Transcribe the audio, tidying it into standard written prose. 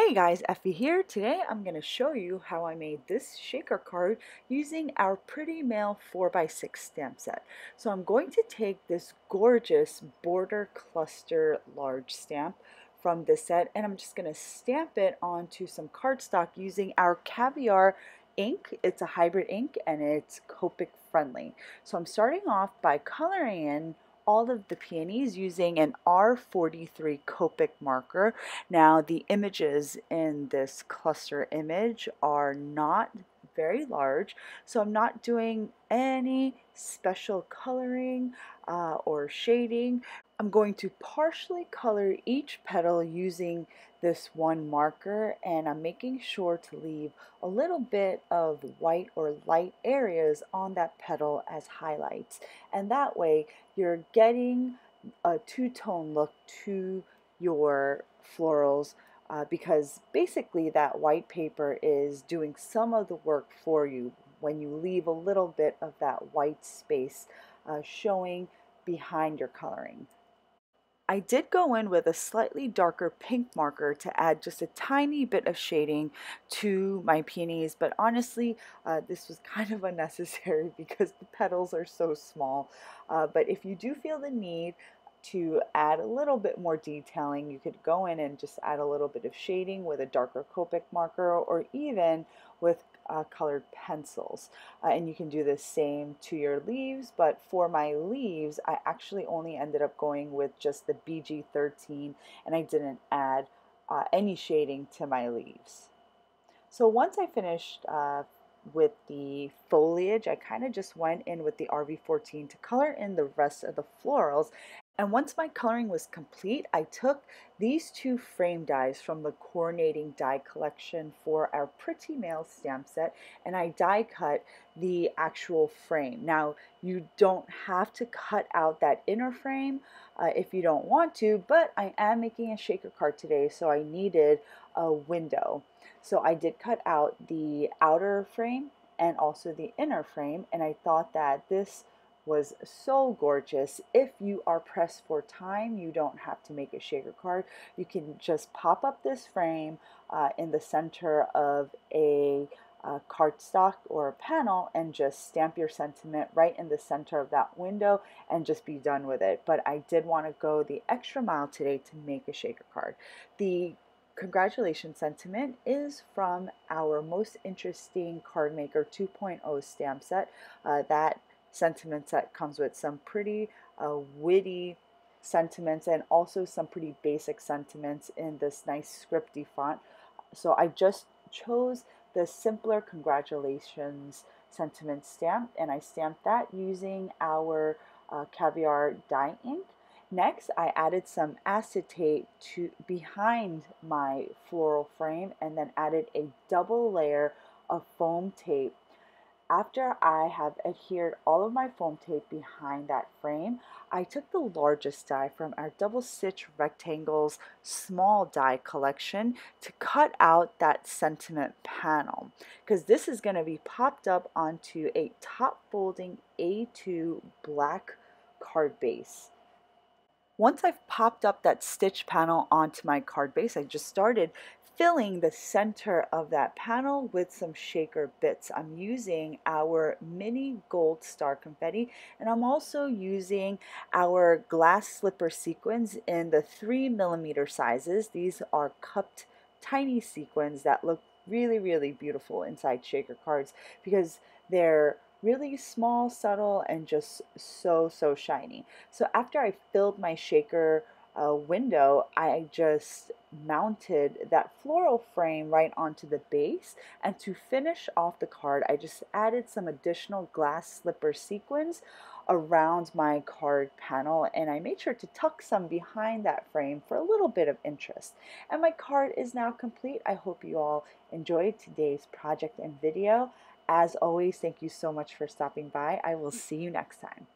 Hey guys, Effie here. Today I'm going to show you how I made this shaker card using our Pretty Mail 4x6 stamp set. So I'm going to take this gorgeous border cluster large stamp from this set and I'm just going to stamp it onto some cardstock using our Caviar ink. It's a hybrid ink and it's Copic friendly. So I'm starting off by coloring in all of the peonies using an R43 Copic marker. Now the images in this cluster image are not very large, so I'm not doing any special coloring or shading. I'm going to partially color each petal using this one marker, and I'm making sure to leave a little bit of white or light areas on that petal as highlights, and that way you're getting a two-tone look to your florals because basically that white paper is doing some of the work for you when you leave a little bit of that white space showing behind your coloring. I did go in with a slightly darker pink marker to add just a tiny bit of shading to my peonies, but honestly this was kind of unnecessary because the petals are so small. But if you do feel the need to add a little bit more detailing, you could go in and just add a little bit of shading with a darker Copic marker or even with colored pencils. And you can do the same to your leaves, but for my leaves I actually only ended up going with just the BG13 and I didn't add any shading to my leaves. So once I finished with the foliage, I kind of just went in with the RV14 to color in the rest of the florals. And once my coloring was complete, I took these two frame dies from the coordinating die collection for our Pretty Mail stamp set, and I die cut the actual frame. Now, you don't have to cut out that inner frame if you don't want to, but I am making a shaker card today, so I needed a window. So I did cut out the outer frame and also the inner frame, and I thought that this was so gorgeous. If you are pressed for time, you don't have to make a shaker card. You can just pop up this frame in the center of a cardstock or a panel and just stamp your sentiment right in the center of that window and just be done with it. But I did want to go the extra mile today to make a shaker card. The congratulations sentiment is from our most interesting Cardmaker 2.0 stamp set. That sentiment set comes with some pretty witty sentiments and also some pretty basic sentiments in this nice scripty font. So I just chose the simpler congratulations sentiment stamp and I stamped that using our Caviar dye ink. Next, I added some acetate to behind my floral frame and then added a double layer of foam tape. After I have adhered all of my foam tape behind that frame, I took the largest die from our double stitch rectangles small die collection to cut out that sentiment panel, because this is going to be popped up onto a top folding A2 black card base. Once I've popped up that stitch panel onto my card base, I just started filling the center of that panel with some shaker bits. I'm using our mini gold star confetti, and I'm also using our glass slipper sequins in the 3mm sizes. These are cupped tiny sequins that look really beautiful inside shaker cards because they're really small, subtle, and just so shiny. So after I filled my shaker window, I just mounted that floral frame right onto the base, and to finish off the card I just added some additional glass slipper sequins around my card panel, and I made sure to tuck some behind that frame for a little bit of interest. And my card is now complete. I hope you all enjoyed today's project and video. As always, thank you so much for stopping by. I will see you next time.